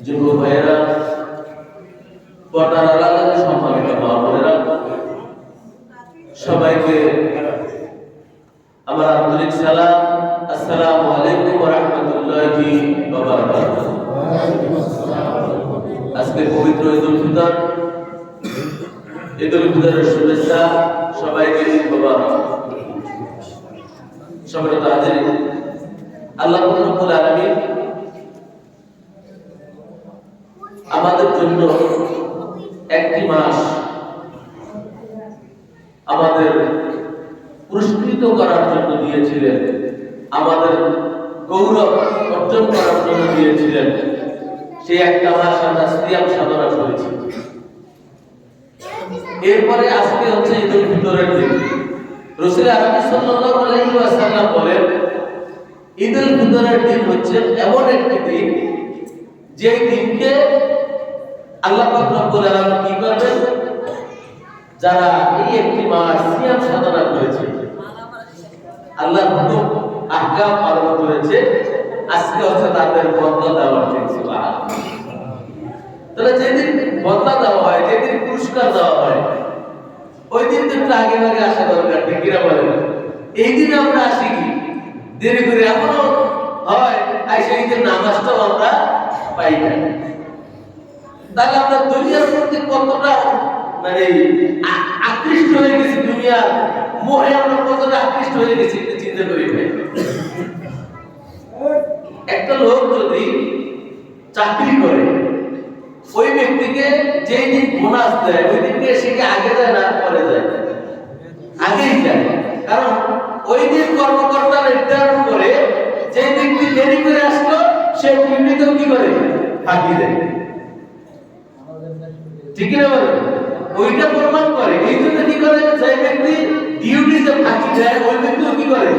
যুবক ভাইয়েরা, পর্দার আড়ালে সম্মানিত মা বোনেরা, সবাইকে আমার আন্তরিক সালাম। আসসালামু আলাইকুম ওয়া রাহমাতুল্লাহি ওয়া বারাকাতুহু। আজকে পবিত্র ঈদুল ফিতর, ঈদুল ফিতরের শুভেচ্ছা সবাইকে মোবারক। সম্মানিত হাজিরিন, আল্লাহ রাব্বুল আলামিন আমাদের জন্য একটি মাস আমাদের পুরস্কৃত করার জন্য দিয়েছিলেন, আমাদের গৌরব অর্জন করার জন্য দিয়েছিলেন। সেই একটা মাস আমরা সিয়াম সাধনা করেছি। এরপরে আজকে হচ্ছে ঈদুল ফিতরের দিন। রাসূল আকরাম সাল্লাল্লাহু আলাইহি ওয়াসাল্লাম বলেন, ঈদুল ফিতরের দিন হচ্ছে এমন একটি দিন, যে দিনকে আল্লাহ পাক রব্বুল আলামিন কি করবেন, যারা এই একটি মাস সিয়াম সাধনা করেছে, আল্লাহর হুকুম আহকাম পালন করেছে, আজকে হচ্ছে তাদের বদলা দেওয়ার দিন। সুবহানাল্লাহ। তাহলে যেদিন বদলা দেওয়া হয়, যেদিন পুরস্কার দেওয়া হয়, ওই দিন তো একটু আগে আগে আসা দরকার, ঠিক কিনা বলেন? এই দিনে আমরা আসি কি দেরি করে, এমনও হয় সেই দিন নামাজটাও আমরা পাই না। তাহলে আমরা দুনিয়ার প্রতি কতটা আকৃষ্ট হয়ে গেছি, দুনিয়ার মোহে আমরা কতটা আকৃষ্ট হয়ে গেছি চিন্তা করি ভাই। একটা লোক যদি চাকরি করে, ওই ব্যক্তিকে যেই দিন বোনাস দেয়, ওই দিনকে সে আগে যায় না পরে যায়? আগেই যায়। কারণ ওই দিন কর্মকর্তা নির্ধারণ করে, যে ব্যক্তি দেরি করে আসলো সে ডিউটিতেও কি করে, ফাঁকি দেয়। ঠিক না বলে? ওইটা প্রমাণ করে। এই জন্য কি করে, যে ব্যক্তি ডিউটিতে ফাঁকি দেয়, ওই ব্যক্তিও কি করে,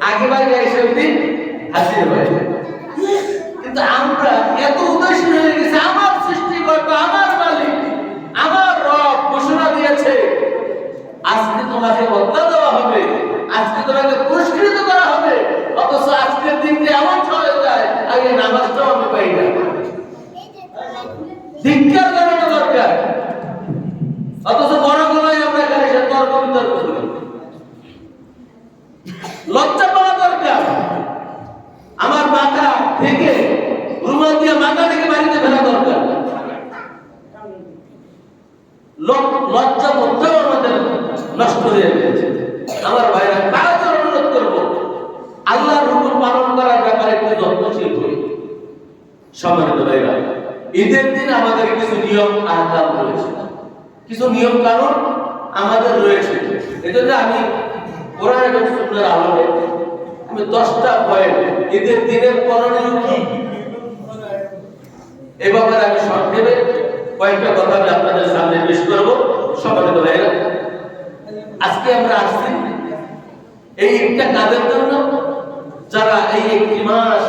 আগে ভাগে এসে ওই দিন হাজির হয়। কিন্তু আমরা এত উদাসীন হয়ে গেছি। আমার সৃষ্টিকর্তা, আমার মালিক, আমার রব ঘোষণা দিয়েছে, আজকে তোমাকে বদলা দেওয়া হবে, আজকে তোমাকে পুরস্কৃত করা হবে, অথচ আজকের দিনকে এমন চলে যায় আগে নামাজটাও আমি পাই না। ধিক্কার জানানো দরকার। অথচ বড় গলায় আমরা এখানে সে তর্ক বিতর্ক করি। লজ্জা পাওয়া দরকার। আমার মাথা থেকে রুমাল দিয়ে মাথা থেকে বাড়িতে ফেলা দরকার। লজ্জা বোধটাও আমাদের নষ্ট হয়ে গেছে। আমার ভাইরা, কাজে অনুরোধ করবো, আল্লাহর হুকুম পালন করার ব্যাপারে একটু যত্নশীল করি। সম্মানিত ভাইরা, ঈদের দিন আমাদের কিছু নিয়ম আহকাম রয়েছে, কিছু নিয়ম কানুন আমাদের রয়েছে। এজন্য আমি কোরআন এবং সুন্নাহর আলোকে আমি 10টা পয়েন্ট ঈদের দিনের করণীয় কি, এ ব্যাপারে আমি সংক্ষেপে কয়েকটা কথা আমি আপনাদের সামনে পেশ করব। সম্মানিত ভাইরা, আজকে আমরা আসছি এই ঈদটা কাদের জন্য? যারা এই একটি মাস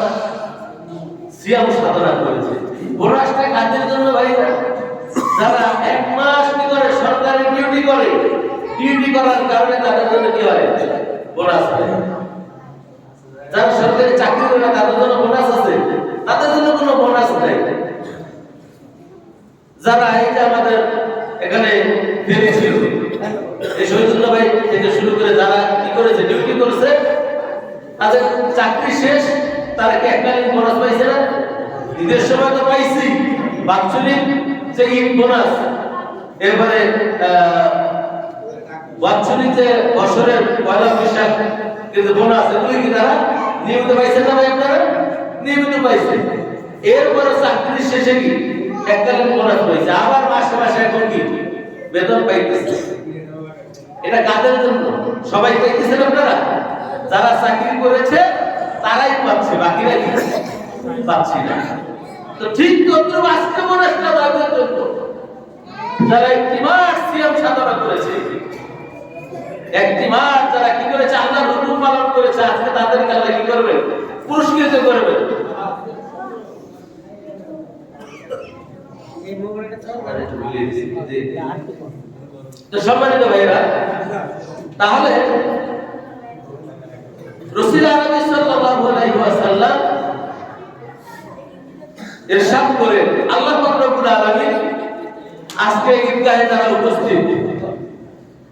সিয়াম সাধনা করেছে। বোনাসটা কাদের জন্য ভাইরা? যারা এক মাস কি করে, সরকারি ডিউটি করে, ডিউটি করার কারণে তাদের জন্য কি হয়, বোনাস হয়। যারা সরকারি চাকরি করে না, তাদের জন্য বোনাস আছে? তাদের জন্য কোনো বোনাস নেই। যারা এই যে আমাদের এখানে ফেরি ছিল, এই শহীদুল্লাহ ভাই থেকে শুরু করে যারা কি করেছে, ডিউটি করেছে, তাদের চাকরি শেষ, তারা কি এককালীন বোনাস পাইছে না? ঈদের সময় তো পাইছি বাৎসরিক যে ঈদ বোনাস, এরপরে বাৎসরিক যে বছরের পয়লা বৈশাখ কিন্তু বোনাস, এগুলি কি তারা নিয়মিত পাইছে না ভাই? আপনারা নিয়মিত পাইছে। এরপরে চাকরি শেষে কি এককালীন বোনাস পাইছে, আবার মাসে মাসে এখন কি বেতন পাইতেছে। এটা কাদের জন্য? সবাই পাইতেছেন আপনারা? যারা চাকরি করেছে তারাই পাচ্ছে, বাকিরা কি পাচ্ছে না। তো ঠিক তদ্রুপ আজকে বোনাসটা তাদের জন্য, যারা একটি মাস সিয়াম সাধনা করেছে, একটি মাস যারা কি করেছে, আল্লাহর হুকুম পালন করেছে, আজকে তাদেরকে আল্লাহ কি করবে, পুরস্কৃত করবে। তো সম্মানিত ভাইরা, তাহলে রাসূল আকরাম সাল্লাল্লাহু আলাইহি ওয়াসাল্লাম ইরশাদ করে আল্লাহ পাক রব্বুল আলামিন আজকে ঈদগাহে যারা উপস্থিত,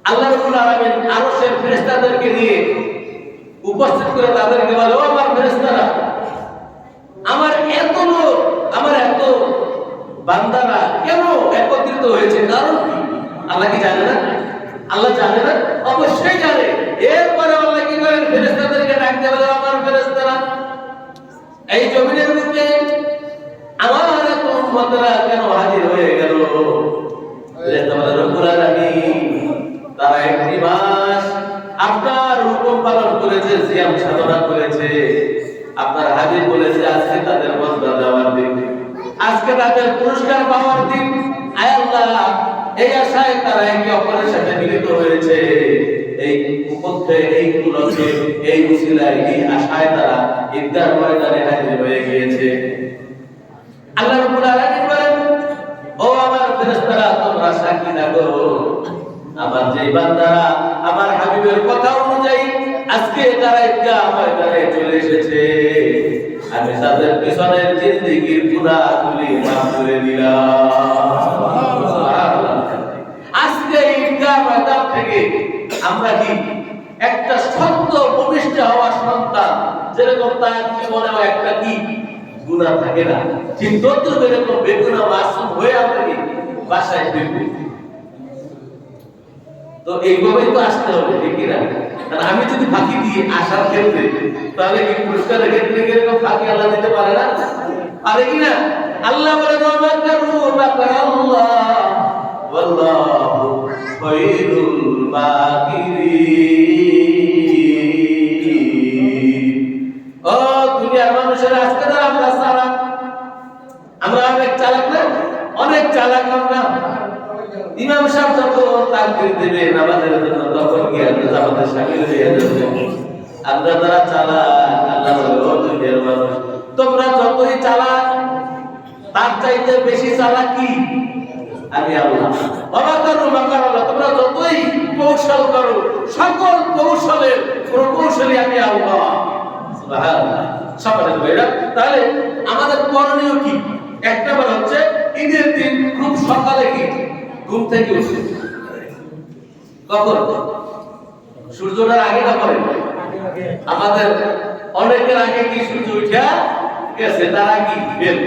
আল্লাহ রাব্বুল আলামিন আরশের ফেরেশতাদেরকে নিয়ে উপস্থিত করে তাদেরকে বলে, ও আমার ফেরেশতারা, আমার এত লোক, আমার এত বান্দারা কেন একত্রিত হয়েছে, কারণ কি? আল্লাহ কি জানে না? আল্লাহ জানে না? অবশ্যই জানে। এরপরে আল্লাহ কি করেন? ফেরেশতাদেরকে ডাকতে বলে, আমার ফেরেশতারা, এই জমিনের বুকে আমার এত উম্মতরা কেন হাজির হয়ে গেল? ফেরেশতারা রব্বুল আলামিন তারা একটি মাস আপনার হুকুম পালন করেছে, সিয়াম সাধনা করেছে, আপনার হাবিব বলেছে আজকে তাদের মর্যাদা দেওয়ার দিন, আজকে তাদের পুরস্কার পাওয়ার দিন। আয় আল্লাহ, এই আশায় তারা একে অপরের সাথে মিলিত হয়েছে, এই উপলক্ষে, এই উপলক্ষে, এই উসিলায়, এই আশায় তারা ঈদগাহ ময়দানে হাজির হয়ে গিয়েছে। আল্লাহ রাব্বুল আলামিন বলেন, ও আমার ফেরেশতারা, তোমরা সাক্ষী থাকো, আমার যে বান্দারা আমার হাবিবের কথা অনুযায়ী আজকে তারা ঈদগাহ ময়দানে চলে এসেছে, আমি তাদের পিছনের জিন্দেগীর গুনাহগুলি মাফ করে দিলাম। আজকে ঈদগাহ ময়দান থেকে আমরা কি একটা সত্য ভূমিষ্ঠ হওয়া সন্তান, যেরকম তার জীবনেও একটা কি গুনাহ থাকে না, ঠিক তদ্রুপ এরকম বেগুনাহ মাসুম হয়ে আমরা কি বাসায় ফিরব। তো এইভাবেই তো আসতে হবে, ঠিক না? কারণ আমি যদি ফাঁকি দিই আসার ক্ষেত্রে, তাহলে কি পুরস্কারের ক্ষেত্রে এরকম ফাঁকি আল্লাহ দিতে পারে না? পারে কি না? আল্লাহ বলে, মাকারু মাকারাল্লাহ ওয়াল্লাহু খায়রুল মাকিরিন। ও দুনিয়ার মানুষের, আজকে তো আমরা চালাক, আমরা অনেক চালাক না? অনেক চালাক আমরা। ইমাম সাহেব যখন তাকবীর দেবে নামাজের জন্য, তখন গিয়ে জামাতের শামিল হয়ে যাবে। আমরা যারা চালাক, আল্লাহ বলে, ও দুনিয়ার মানুষ, তোমরা যতই চালাক, তার চাইতে বেশি চালাক কি আমি আল্লাহ। অবাকারু মাকারাল্লাহ, তোমরা যতই কৌশল করো, সকল কৌশলের প্রকৌশলী আমি আল্লাহ। সুবহানাল্লাহ। সম্মানিত ভাইরা, তাহলে আমাদের করণীয় কি? একটা বার হচ্ছে ঈদের দিন খুব সকালে কি ঘুম থেকে উঠে, কখন? সূর্যটার আগে না পরে? আমাদের অনেকের আগে কি সূর্য উঠা গেছে, তারা কি ফেল,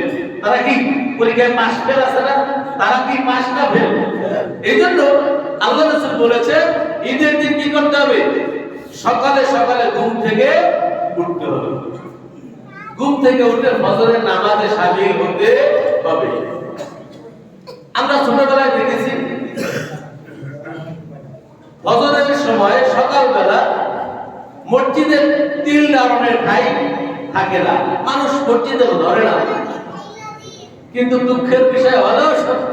তারা কি পরীক্ষায় পাস ফেল আছে না, তারা কি পাস না ফেল? এই জন্য আল্লাহ রাসূল বলেছে ঈদের দিন কি করতে হবে? সকালে সকালে ঘুম থেকে উঠতে হবে। ঘুম থেকে উঠে ফজরের নামাজে শামিল হতে হবে। আমরা ছোটবেলায় দেখেছি ফজরের সময় সকালবেলা মসজিদের তিল দাঁড়ানোর ঠাই থাকে না, মানুষ মসজিদেও ধরে না। কিন্তু দুঃখের বিষয় হলেও সত্য,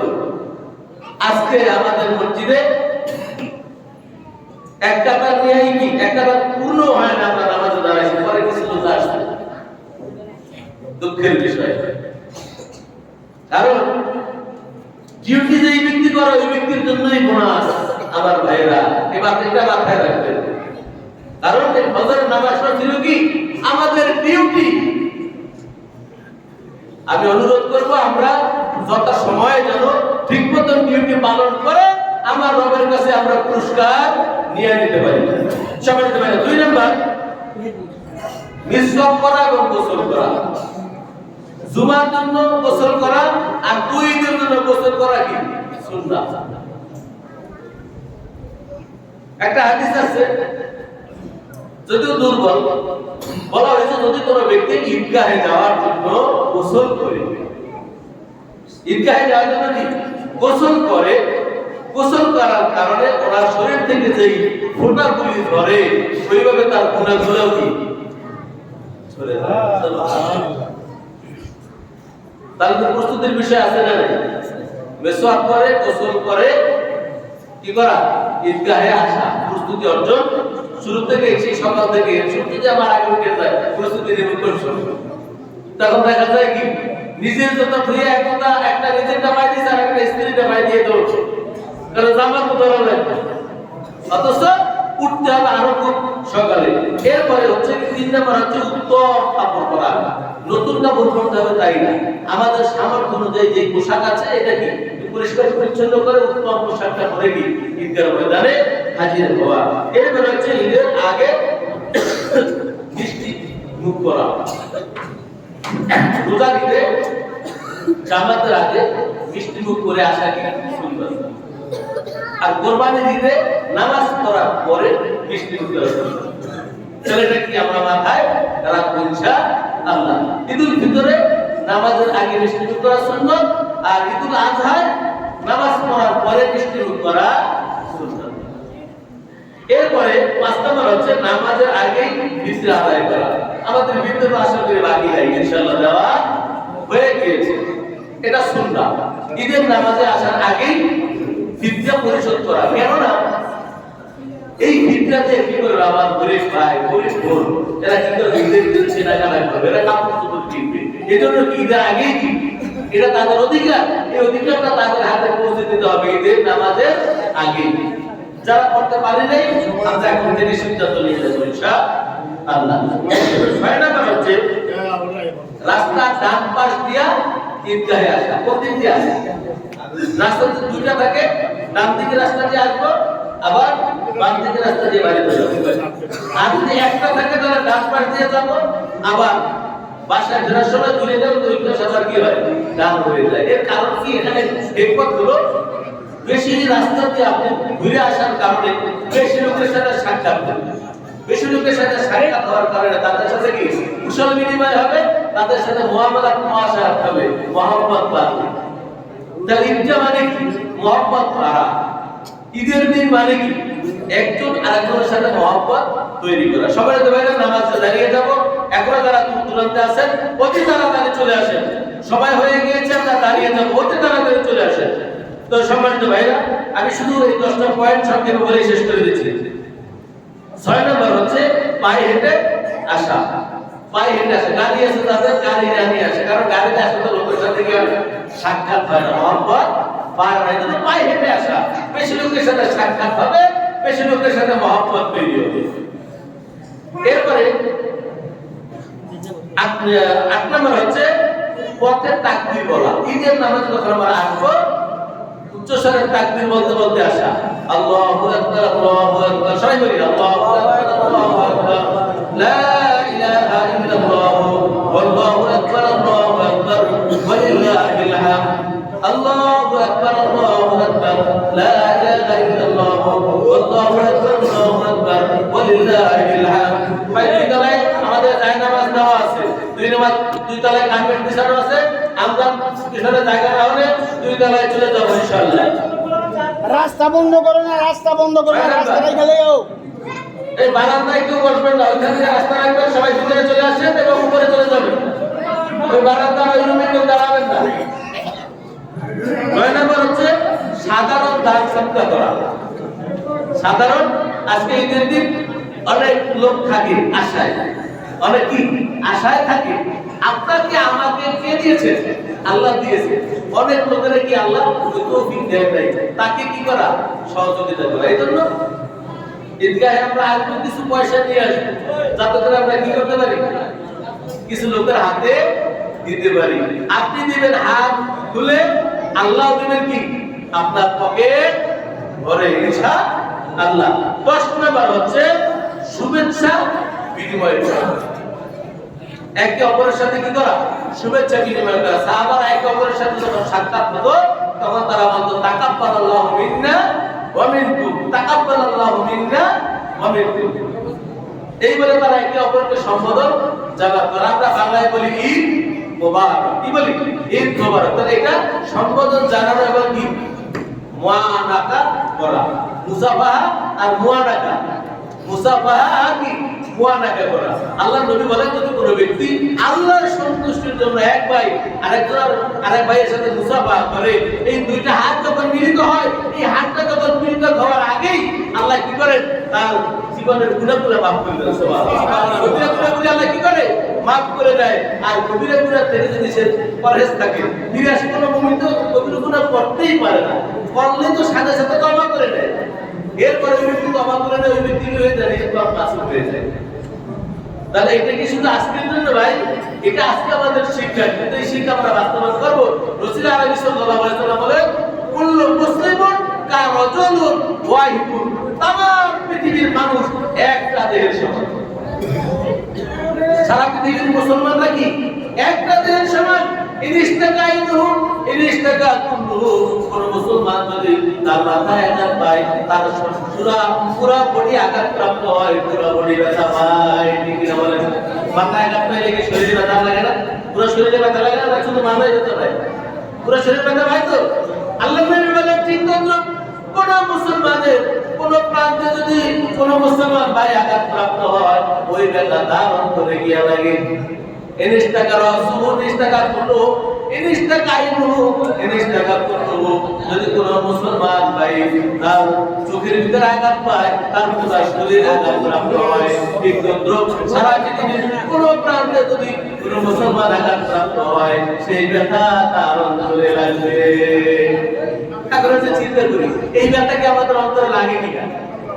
আজকে আমাদের মসজিদে এক কাতার নিয়েই কি এক কাতার পূর্ণ হয় না, আমরা নামাজে দাঁড়াইছি, পরে কিছু লোক আসছে। দুঃখের বিষয়, কারণ ডিউটি যেই ব্যক্তি করে ওই ব্যক্তির জন্যই বোনাস। আমার ভাইরা, এবার এটা মাথায় রাখবেন, কারণ এই ফজরের নামাজটা ছিল কি আমাদের ডিউটি। আমি অনুরোধ করব আমরা যত সময় যেন ঠিক মতন ডিউটি পালন করে আমার রবের কাছে আমরা পুরস্কার নিয়ে নিতে পারি। সবাই নিতে পারি। 2 নাম্বার, মিসওয়াক করা এবং গোসল করা। জুমার জন্য গোসল করা আর 2 ঈদের জন্য গোসল করা কি সুন্নাহ। একটা হাদিস আছে, যদিও দুর্বল, বলা হয়েছে যদি কোনো ব্যক্তি ঈদগাহে যাওয়ার জন্য গোসল করে, ঈদগাহে যাওয়ার জন্য গোসল করে, গোসল করার কারণে ওনার শরীর থেকে যেই ফোঁটাগুলি ধরে ওইভাবে তার গুনাহগুলোও কি চলে যায়। তাহলে তো প্রস্তুতির বিষয় আছে না? মেসওয়াক করে, গোসল করে, কি করা? ঈদগাহে আসা, প্রস্তুতি অর্জন শুরু থেকে, সেই সকাল থেকে সূর্য যে আমার আগে উঠে যায়, প্রস্তুতি নেবে কৌশল। তখন দেখা যায় কি নিজের যত ধুয়ে একটা নিজের ডাবাই দিয়েছে আর একটা স্ত্রী ডাবাই দিয়ে দৌড়ছে, কারণ জামা তো ধরা যায়, অথচ উঠতে হবে আরো খুব সকালে। এরপরে হচ্ছে 3 নাম্বার হচ্ছে উত্তম কাপড় পরা। নতুন কাপড় পরতে হবে তাই না, আমাদের সামর্থ্য অনুযায়ী যে পোশাক আছে এটা কি পরিষ্কার পরিচ্ছন্ন করে উত্তম পোশাকটা পরে কি ঈদগাহ ময়দানে হাজির হওয়া। এরপর হচ্ছে ঈদের আগে মিষ্টি মুখ করা। রোজার ঈদে জামাতের আগে মিষ্টি মুখ করে আসা কি সুন্দর, আর কোরবানির ঈদে নামাজ পড়ার পরে মিষ্টি মুখ করা সুন্দর। ছেলেটা কি আমরা মাথায় রাখবো ইনশাআল্লাহ। ঈদুল ফিতরে নামাজের আগে মিষ্টি মুখ করা সুন্নাত, আর ঈদুল আজহায় নামাজ পড়ার পরে মিষ্টি মুখ করা সুন্নাত। এরপরে ৫ নম্বর হচ্ছে নামাজের আগেই ফিতর আদায় করা। আমাদের ফিতর আশা করি বাকি নাই, ইনশাআল্লাহ দেওয়া হয়ে গিয়েছে, এটা সুন্নাত। ঈদের নামাজে আসার আগেই ফিতর পরিশোধ করা। কেননা এই ফিতরাতে কি করে আমার গরিব ভাই গরিব বোন এরা কি করে ঈদের দিন কেনাকাটা করবে, এরা কাপড় চোপড় কিনবে, এজন্য কি ঈদের আগেই কি এটা তাদের অধিকার, এই অধিকারটা তাদের হাতে পৌঁছে দিতে হবে ঈদের নামাজের আগে। যারা করতে পারে নাই আমরা এখন থেকে সিদ্ধান্ত নিয়ে নেব ইনশাআল্লাহ। ৬ নাম্বার হচ্ছে রাস্তার ডান পাশ দিয়া ঈদগাহে আসা। কোন দিক দিয়ে আসা? রাস্তা দুইটা থাকে, ডান দিকে রাস্তা দিয়ে আসবো, আবার বাম দিকে রাস্তা দিয়ে বাড়িতে যাবো। আর যদি একটা থাকে তাহলে ডান পাশ দিয়ে যাবো, আবার বাসায় ফেরার সময় ঘুরে যাবো, তো ওই পাশে আবার কি হয় ডান হয়ে যায়। এর কারণ কি? এখানে হিকমত হলো বেশি রাস্তা দিয়ে আপনি ঘুরে আসার কারণে বেশি লোকের সাথে সাক্ষাৎ করবেন, বেশি লোকের সাথে সাক্ষাৎ হওয়ার কারণে তাদের সাথে কি কুশল বিনিময় হবে, তাদের সাথে মুআমালাত মুআশারাত হবে, মহব্বত বাড়বে। তাহলে ঈদটা মানে কি? মহব্বত বাড়া। ঈদের দিন মানে কি? একজন আরেকজনের সাথে মহব্বত তৈরি করা। সবাই তো ভাইরা নামাজে দাঁড়িয়ে যাব, এখনো যারা দূর দূরান্তে আছেন অতি তাড়াতাড়ি চলে আসেন। সবাই হয়ে গিয়েছে, আমরা দাঁড়িয়ে যাব, অতি তাড়াতাড়ি চলে আসেন। তো সম্মানিত ভাইরা, আমি শুধু এই 10টা পয়েন্ট সংক্ষেপে বলে শেষ করে দিচ্ছি। ৬ নম্বর হচ্ছে পায়ে হেঁটে আসা। পায়ে হেঁটে আসা, গাড়ি আছে তাদের গাড়ি নিয়ে আসে, কারণ গাড়িতে আসলে তো লোকের সাথে কি সাক্ষাৎ হয় না, মহব্বত পায় না। কিন্তু পায়ে হেঁটে আসা, বেশি লোকের সাথে সাক্ষাৎ হবে, বেশি লোকের সাথে মহব্বত তৈরি হবে। এরপরে ৮ নম্বর হচ্ছে পথে তাকবীর বলা। ঈদের নামাজে যখন আমরা আসবো উচ্চস্বরে তাকবীর বলতে বলতে আসা। আল্লাহু আকবার, আল্লাহু আকবার, সবাই বলি আল্লাহু আকবার, আল্লাহু আকবার, লা ইলাহা ইল্লাল্লাহ, আল্লাহু আকবার, আল্লাহু আকবার, ওয়ালিল্লাহিল হামদ। আল্লাহু আকবার, আল্লাহু আকবার, লা ইলাহা ইল্লাল্লাহ, আল্লাহু আকবার, আল্লাহু আকবার, ওয়ালিল্লাহিল হামদ। ভাই দুই তলায় আমাদের জায়নামাজ দেওয়া আছে, দুই তলায় কার্পেট বিছানো আছে, আমরা পিছনে জায়গা না হলে 2 তলায় চলে যাবো ইনশাআল্লাহ। রাস্তা বন্ধ করো না, রাস্তা বন্ধ করো না, রাস্তায় গেলেও এই বারান্দায় কেউ বসবেন না, ওইখানে রাস্তা রাখবেন, সবাই ভিতরে চলে আসেন এবং উপরে চলে যাবেন। ওই বারান্দা ওই রুমে কেউ দাঁড়াবেন না। 9 নম্বর হচ্ছে সাধারণ দান সৎকা করা। সাধারণ, আজকে ঈদের দিন অনেক লোক থাকে আশায়, অনেক কি আশায় থাকে। আপনাকে আমাকে কে দিয়েছে? আল্লাহ দিয়েছে। অনেক লোকের কি আল্লাহ তৌফিক দেয় নাই, তাকে কি করা? সহযোগিতা করা। এই জন্য ঈদগাহে আমরা আসবো, কিছু পয়সা নিয়ে আসবো, যাতে করে আমরা কি করতে পারি, কিছু লোকের হাতে দিতে পারি। আপনি দিবেন হাত খুলে, আল্লাহ দিবেন কি আপনার পকেট ভরে ইনশাআল্লাহ। 10 নম্বর হচ্ছে শুভেচ্ছা বিনিময় করা। একে অপরের সাথে কি করা? শুভেচ্ছা বিনিময় করা। সাহাবারা একে অপরের সাথে যখন সাক্ষাৎ হতো তখন তারা বলতো তাকাব্বালাল্লাহু মিন্না ওয়া মিনকুম, তাকাব্বালাল্লাহু মিন্না ওয়া মিনকুম। এই বলে তারা একে অপরকে সম্বোধন জানাতো। আমরা বাংলায় বলি ঈদ মোবারক। কি বলি? ঈদ মোবারক। তাহলে এটা সম্বোধন জানানো এবং কি মুআনাকা করা। মুসাফাহা আর মুআনাকা। মুসাফাহা কি মুআনাকা করা। আল্লাহ নবী বলেন, যদি কোনো ব্যক্তি আল্লাহর সন্তুষ্টির জন্য এক ভাই আরেক ভাইয়ের সাথে মুসাফাহা করে, এই দুইটা হাত যখন মিলিত হয়, এই হাতটা যখন মিলিত হওয়ার আগেই আল্লাহ কি করেন? তার জীবনের গুনাহগুলো মাফ করে দেন। সুবহানাল্লাহ। কবিরা গুনাহগুলো আল্লাহ কি করে? মাফ করে দেয়। আর কবিরা গুনাহ থেকে যদি সে পরহেজ থাকে, বিরাশি কোনো মুমিন তো কবিরা গুনাহ করতেই পারে না, করলে তো সাথে সাথে তওবা করে দেয়। এরপরে ওই ব্যক্তি তওবা করে দেয়, ওই ব্যক্তি হয়ে যায় ইসলাম নাসিব হয়ে যায়। তাহলে এটা কি শুধু আজকের জন্য ভাই? এটা আজকে আমাদের শিক্ষা, কিন্তু এই শিক্ষা আমরা বাস্তবায়ন করবো। রাসূল আরবি সাল্লাল্লাহু আলাইহি ওয়াসাল্লাম বলেন কুল্লু মুসলিমুন কারাজুলুন ওয়াহিদুন, তামাম পৃথিবীর মানুষ একটা দেহের সমান। সারা পৃথিবীর মুসলমানরা কি একটা দেহের সমান? কোন মুসলমান যদি তার মাথায় আঘাত পায়, তার পুরা বডি আঘাতপ্রাপ্ত হয়, পুরা বডি ব্যথা পায়। ঠিক না বলেন? মাথায় আঘাত পাইলে কি শরীরে ব্যথা লাগে না? পুরো শরীরে ব্যথা লাগে না, শুধু মাথায় ব্যথা পায়? পুরো শরীরে ব্যথা পায় তো? আল্লাহ নবী বলেন ঠিক তদ্রুপ কোন মুসলমানের কোন প্রান্তে যদি কোন মুসলমান ভাই আঘাতপ্রাপ্ত হয়, ওই ব্যথা তার অন্তরে গিয়া লাগে। যদি কোন মুসলমান ভাই তার চোখের ভিতরে আঘাত পায়, তার পুরো শরীরে আঘাতপ্রাপ্ত হয়। ঠিক তদ্রুপ সারা পৃথিবীর কোন প্রান্তে যদি কোন মুসলমান আঘাতপ্রাপ্ত হয়, সেই ব্যথা তার অন্তরে লাগবে। এখন চিন্তা করি, এই ব্যথা কি আমাদের অন্তরে লাগে কিনা?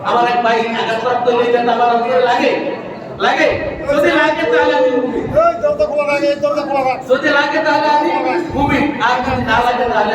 আমার এক ভাই আঘাতপ্রাপ্ত হলে এই ব্যথা আমার অন্তরে লাগে? লাগে? যদি লাগে তাহলে আমি মুমিন। এই দরজা খোলা রাখ, এই দরজা খোলা রাখ। যদি লাগে তাহলে আমি মুমিন, আর যদি না লাগে তাহলে